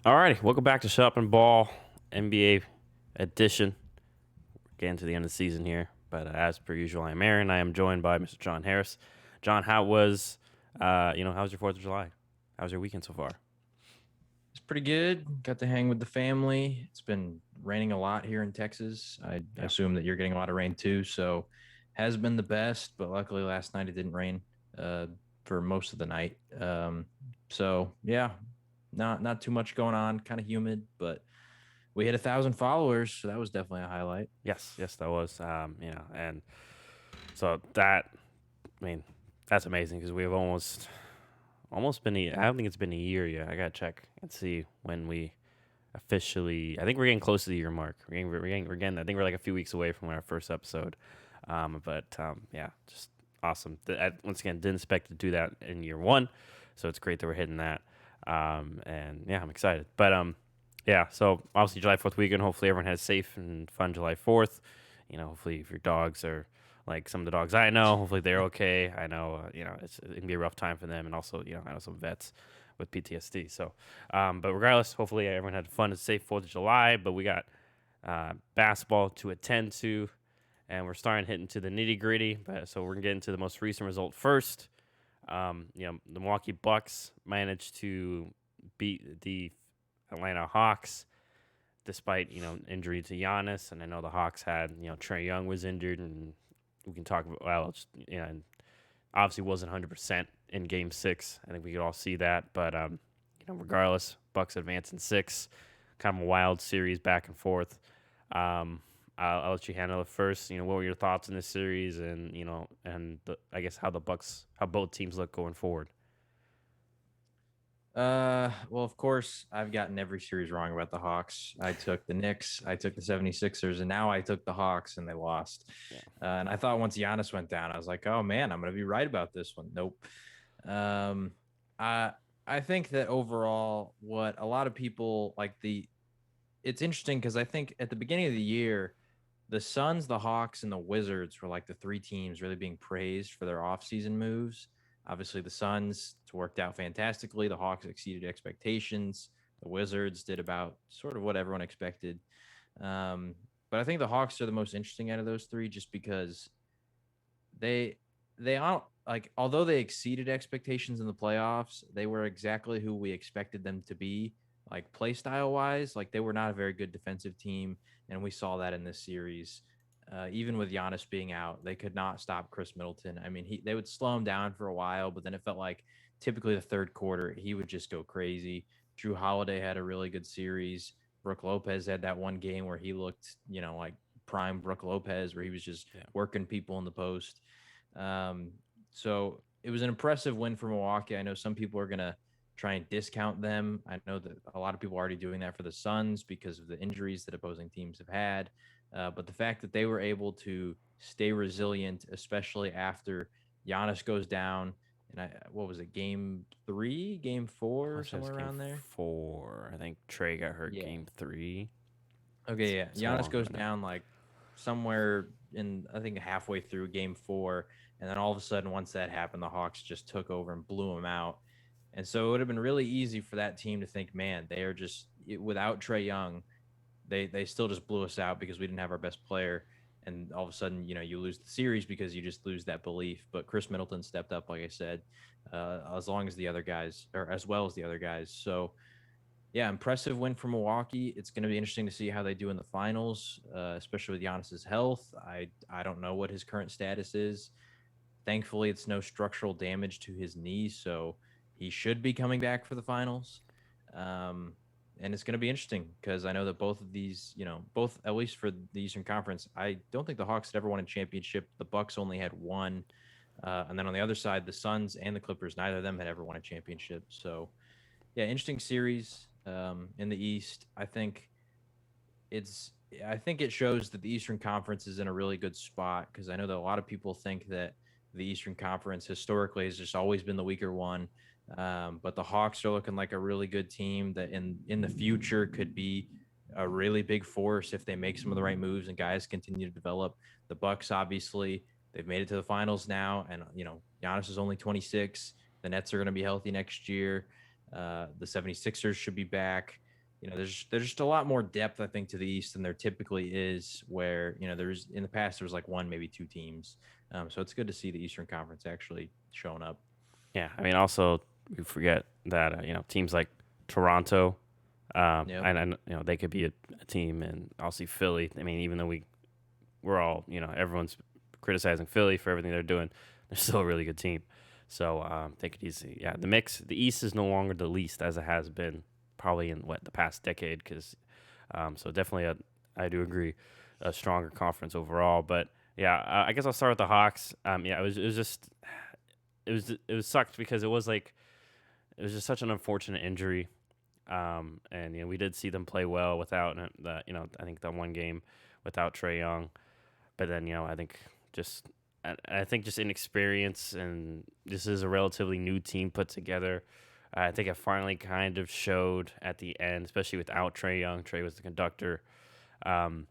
Alrighty, welcome back to Shop and Ball NBA edition. We're getting to the end of the season here, but as per usual, I'm Aaron. I am joined by Mr. John Harris. John, how was your Fourth of July? How was your weekend so far? It's pretty good. Got to hang with the family. It's been raining a lot here in Texas. I Yeah, assume that you're getting a lot of rain too. So has been the best, but luckily last night it didn't rain uh, for most of the night. So yeah, not too much going on. Kind of humid, but we hit 1,000 followers, so that was definitely a highlight. yes, that was, and so that, I mean, that's amazing because we have almost been. I don't think it's been a year yet. I gotta check and see when we officially. I think we're getting close to the year mark. We're getting. I think we're like a few weeks away from our first episode. Yeah, just awesome. Once again, didn't expect to do that in year one, so it's great that we're hitting that. And yeah, I'm excited. Yeah. So obviously July 4th weekend. Hopefully everyone has safe and fun July 4th. Hopefully if your dogs are like some of the dogs I know, hopefully they're okay. I know, it can be a rough time for them, and also, I know some vets with PTSD. So, but regardless, hopefully everyone had fun and safe 4th of July. But we got basketball to attend to, and we're starting hitting to the nitty gritty. But so we're gonna get into the most recent result first. The Milwaukee Bucks managed to beat the Atlanta Hawks despite injury to Giannis, and I know the Hawks had Trae Young was injured, and we can talk about and obviously wasn't 100% in Game 6. I think we could all see that, but regardless, Bucks advance in 6. Kind of a wild series back and forth. I'll let you handle it first. What were your thoughts in this series, and I guess how both teams look going forward. Well, of course, I've gotten every series wrong about the Hawks. I took the Knicks, I took the 76ers, and now I took the Hawks and they lost. Yeah. And I thought once Giannis went down, I was like, oh man, I'm going to be right about this one. Nope. Um, I, I think that overall, what a lot of people it's interesting because I think at the beginning of the year, the Suns, the Hawks, and the Wizards were like the three teams really being praised for their offseason moves. Obviously, the Suns worked out fantastically. The Hawks exceeded expectations. The Wizards did about sort of what everyone expected. Um, but I think the Hawks are the most interesting out of those three just because they they aren't like although they exceeded expectations in the playoffs, they were exactly who we expected them to be. Like play style wise, like they were not a very good defensive team, and we saw that in this series. Even with Giannis being out, they could not stop Chris Middleton. I mean, they would slow him down for a while, but then it felt like typically the third quarter he would just go crazy. Drew Holiday had a really good series. Brooke Lopez had that one game where he looked, like prime Brooke Lopez, where he was just Yeah. working people in the post. So it was an impressive win for Milwaukee. I know some people are going to try and discount them. I know that a lot of people are already doing that for the Suns because of the injuries that opposing teams have had. But the fact that they were able to stay resilient, especially after Giannis goes down, and what was it, game 3, game I 4, want to say it was somewhere Game around there? 4. I think Trey got hurt Yeah. Game 3. Okay, yeah. So Giannis long goes ago now. down like somewhere in I think halfway through game 4, and then all of a sudden once that happened, the Hawks just took over and blew him out. And so it would have been really easy for that team to think, man, they are just without Trae Young, they still just blew us out because we didn't have our best player. And all of a sudden, you lose the series because you just lose that belief. But Chris Middleton stepped up, like I said, as long as the other guys, or as well as the other guys. So yeah, impressive win for Milwaukee. It's going to be interesting to see how they do in the finals, especially with Giannis's health. I don't know what his current status is. Thankfully, it's no structural damage to his knee, so he should be coming back for the finals. Um, and it's going to be interesting because I know that both of these, both at least for the Eastern Conference, I don't think the Hawks had ever won a championship. The Bucks only had one, and then on the other side, the Suns and the Clippers, neither of them had ever won a championship. So yeah, interesting series in the East. It's I think it shows that the Eastern Conference is in a really good spot because I know that a lot of people think that the Eastern Conference historically has just always been the weaker one. But the Hawks are looking like a really good team that in the future could be a really big force if they make some of the right moves and guys continue to develop. The Bucks obviously they've made it to the finals now, and Giannis is only 26. The Nets are going to be healthy next year. The 76ers should be back. there's just a lot more depth, I think, to the East than there typically is. Where there's in the past there was like one, maybe two teams. So it's good to see the Eastern Conference actually showing up. Yeah, I mean, also we forget that teams like Toronto, Yep. and they could be a team, and obviously Philly. I mean, even though we're all everyone's criticizing Philly for everything they're doing, they're still a really good team. So take it easy. Yeah, the East is no longer the least as it has been probably in the past decade. Because so definitely I do agree, a stronger conference overall. But yeah, I guess I'll start with the Hawks. Yeah, it was just it was sucked because it was just such an unfortunate injury. And we did see them play well without the I think the one game without Trae Young, but then I think just I think just inexperience, and this is a relatively new team put together. I think it finally kind of showed at the end, especially without Trae Young. Trae was the conductor. Um,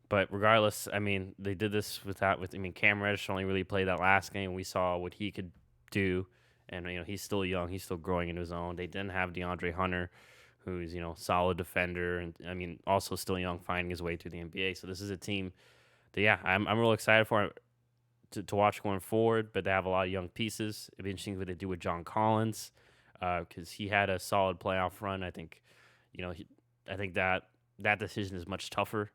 but regardless, I mean, they did this I mean, Cam Reddish only really played that last game. We saw what he could do, and he's still young. He's still growing into his own. They didn't have DeAndre Hunter, who's solid defender, and I mean also still young, finding his way through the NBA. So this is a team that I'm real excited for to watch going forward. But they have a lot of young pieces. It'd be interesting what they do with John Collins, because he had a solid playoff run. I think, I think that decision is much tougher.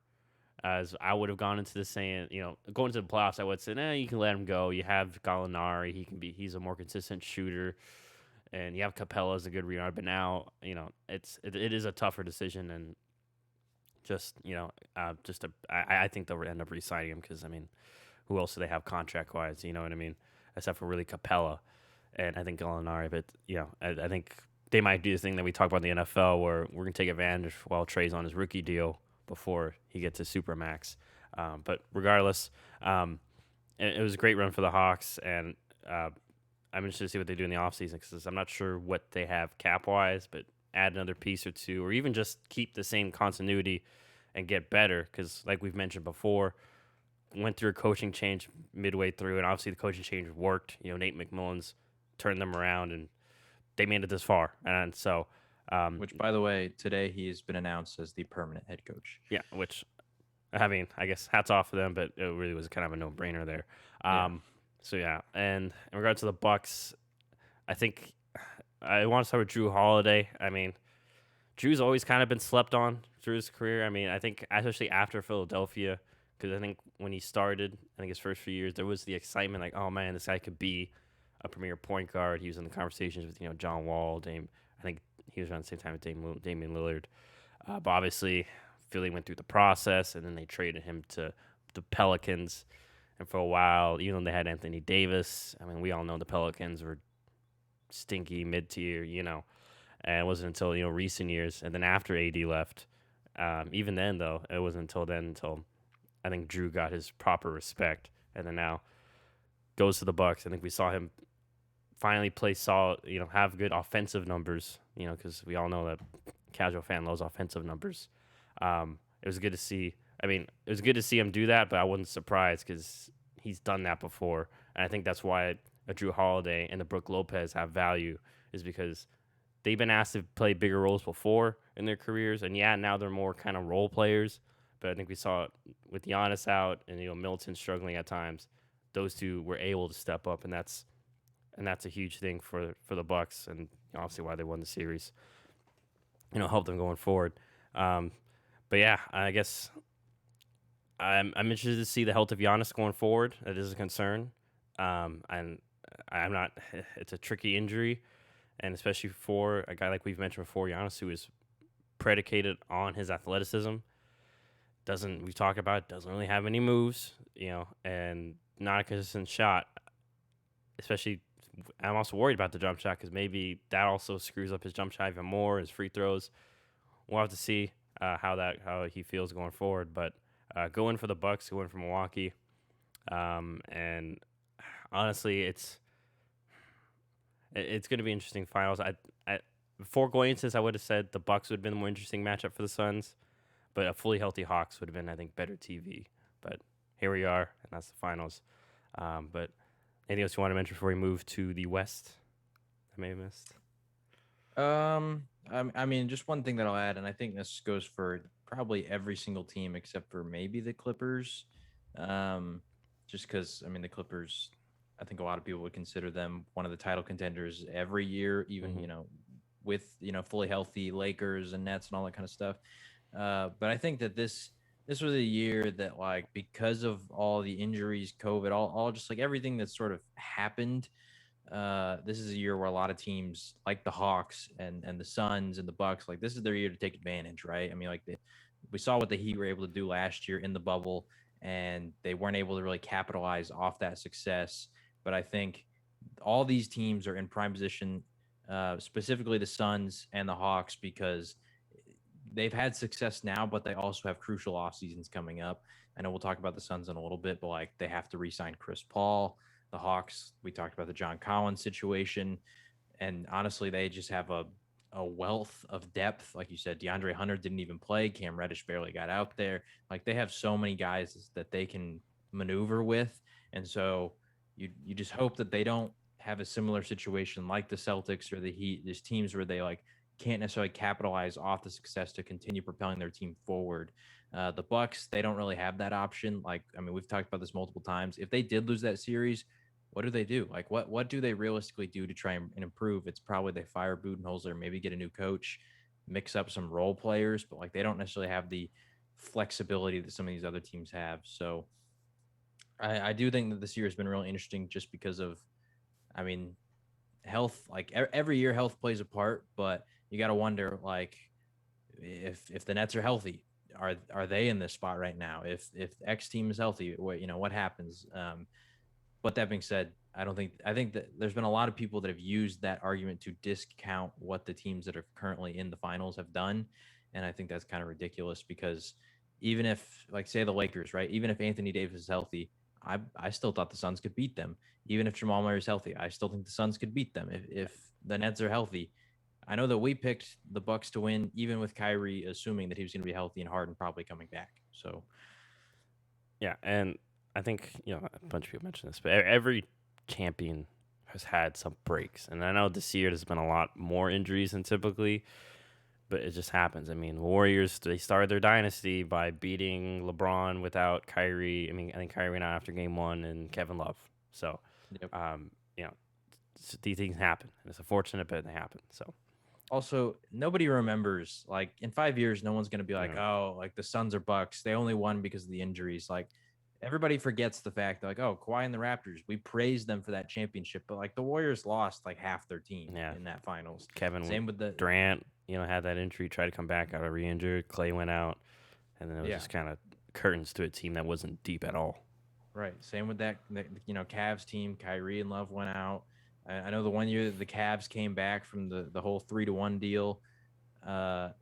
As I would have gone into this saying, going to the playoffs, I would say, you can let him go. You have Gallinari; he's a more consistent shooter, and you have Capella as a good rebounder. But now, it is a tougher decision, and I think they'll end up re-signing him because I mean, who else do they have contract wise? You know what I mean? Except for really Capella, and I think Gallinari. But I think they might do the thing that we talk about in the NFL, where we're gonna take advantage while Trey's on his rookie deal before he gets his supermax. But regardless, it was a great run for the Hawks, and I'm interested to see what they do in the offseason because I'm not sure what they have cap wise, but add another piece or two, or even just keep the same continuity and get better. Because, like we've mentioned before, went through a coaching change midway through, and obviously the coaching change worked. Nate McMillan's turned them around, and they made it this far. And so, Which, by the way, today he has been announced as the permanent head coach. yeah, which I mean, I guess hats off to them, but it really was kind of a no-brainer there. Yeah. So yeah, and in regards to the Bucks, I think I want to start with Drew Holiday. I mean, Drew's always kind of been slept on through his career. I mean, I think especially after Philadelphia, because I think when he started, I think his first few years, there was the excitement like, oh man, this guy could be a premier point guard. He was in the conversations with John Wall, Dame. I think he was around the same time with Damian Lillard. But obviously, Philly went through the process, and then they traded him to the Pelicans. And for a while, even though they had Anthony Davis, I mean, we all know the Pelicans were stinky mid tier, and it wasn't until recent years, and then after AD left, even then though, it wasn't until I think Drew got his proper respect, and then now goes to the Bucks. I think we saw him finally play solid, have good offensive numbers, because we all know that casual fan loves offensive numbers. It was good to see. I mean, it was good to see him do that, but I wasn't surprised because he's done that before, and I think that's why a Drew Holiday and the Brook Lopez have value, is because they've been asked to play bigger roles before in their careers, and yeah, now they're more kind of role players. But I think we saw it with Giannis out and Milton struggling at times. Those two were able to step up, and that's a huge thing for the Bucks, and obviously why they won the series. Help them going forward. But yeah, I guess I'm interested to see the health of Giannis going forward. That is a concern. And I'm not. It's a tricky injury, and especially for a guy like we've mentioned before, Giannis, who is predicated on his athleticism. We talk about doesn't really have any moves, and not a consistent shot. Especially, I'm also worried about the jump shot because maybe that also screws up his jump shot even more. His free throws. We'll have to see how he feels going forward. But going for the Bucks, going for Milwaukee, and honestly, it's going to be interesting finals. Before going into this, I would have said the Bucks would have been the more interesting matchup for the Suns, but a fully healthy Hawks would have been, I think, better TV. But here we are, and that's the finals. But anything else you want to mention before we move to the West? I may have missed. I mean, just one thing that I'll add, and I think this goes for probably every single team except for maybe the Clippers. Um, just because, I mean, the Clippers, I think a lot of people would consider them one of the title contenders every year, even, Hmm. with, fully healthy Lakers and Nets and all that kind of stuff. But I think that this was a year that, like, because of all the injuries, COVID, all just like everything that sort of happened, this is a year where a lot of teams like the Hawks and the Suns and the Bucks, like, this is their year to take advantage, right? I mean, like, we saw what the Heat were able to do last year in the bubble, and they weren't able to really capitalize off that success. But I think all these teams are in prime position, specifically the Suns and the Hawks, because they've had success now, but they also have crucial off seasons coming up. I know we'll talk about the Suns in a little bit, but like, they have to re-sign Chris Paul. The Hawks, we talked about the John Collins situation, and honestly, they just have a wealth of depth. Like you said, DeAndre Hunter didn't even play. Cam Reddish barely got out there. Like, they have so many guys that they can maneuver with, and so you just hope that they don't have a similar situation like the Celtics or the Heat. There's teams where they, like, can't necessarily capitalize off the success to continue propelling their team forward. The Bucks, they don't really have that option. Like, I mean, we've talked about this multiple times. If they did lose that series, what do they do? Like, what do they realistically do to try and improve? It's probably they fire Budenholzer, maybe get a new coach, mix up some role players, but like, they don't necessarily have the flexibility that some of these other teams have. So I do think that this year has been really interesting just because of, I mean, health. Like, every year, health plays a part, but you got to wonder, like, if the Nets are healthy, are they in this spot right now? If X team is healthy, what happens? But that being said, I think that there's been a lot of people that have used that argument to discount what the teams that are currently in the finals have done, and I think that's kind of ridiculous, because even if, like, say the Lakers, right? Even if Anthony Davis is healthy, I still thought the Suns could beat them. Even if Jamal Murray is healthy, I still think the Suns could beat them. If the Nets are healthy, I know that we picked the Bucks to win, even with Kyrie assuming that he was going to be healthy and Harden probably coming back. So Yeah, and I think a bunch of people mentioned this, but every champion has had some breaks, and I know this year there's been a lot more injuries than typically, but it just happens. I mean, Warriors, they started their dynasty by beating LeBron without Kyrie. I mean, I think Kyrie went out after game one and Kevin Love. So, yep. um, you know, these things happen. And it's unfortunate, but they happen. So, Also, nobody remembers, like, in 5 years, no one's going to be like, yeah, oh, like, the Suns or Bucks, they only won because of the injuries. Like, everybody forgets the fact that, like, oh, Kawhi and the Raptors, we praised them for that championship, but like, the Warriors lost like half their team yeah. in that finals. Kevin Same with the Durant, had that injury, tried to come back, got re-injured. Clay went out, and then it was yeah, just kind of curtains to a team that wasn't deep at all. right. Same with that, Cavs team. Kyrie and Love went out. I know the one year that the Cavs came back from the whole 3-1 deal. That,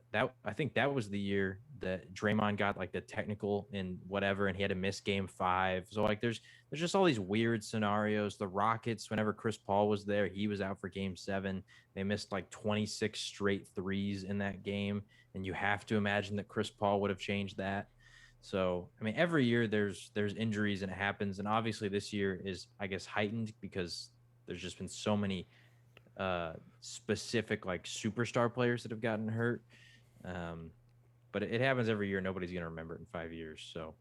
I think that was the year that Draymond got like the technical and whatever, and he had to miss game 5. So like, there's just all these weird scenarios. The Rockets, whenever Chris Paul was there, he was out for game 7. They missed like 26 straight threes in that game, and you have to imagine that Chris Paul would have changed that. So I mean, every year there's injuries and it happens, and obviously this year is, I guess, heightened because there's just been so many specific, like, superstar players that have gotten hurt. Um, but it happens every year. Nobody's going to remember it in 5 years. So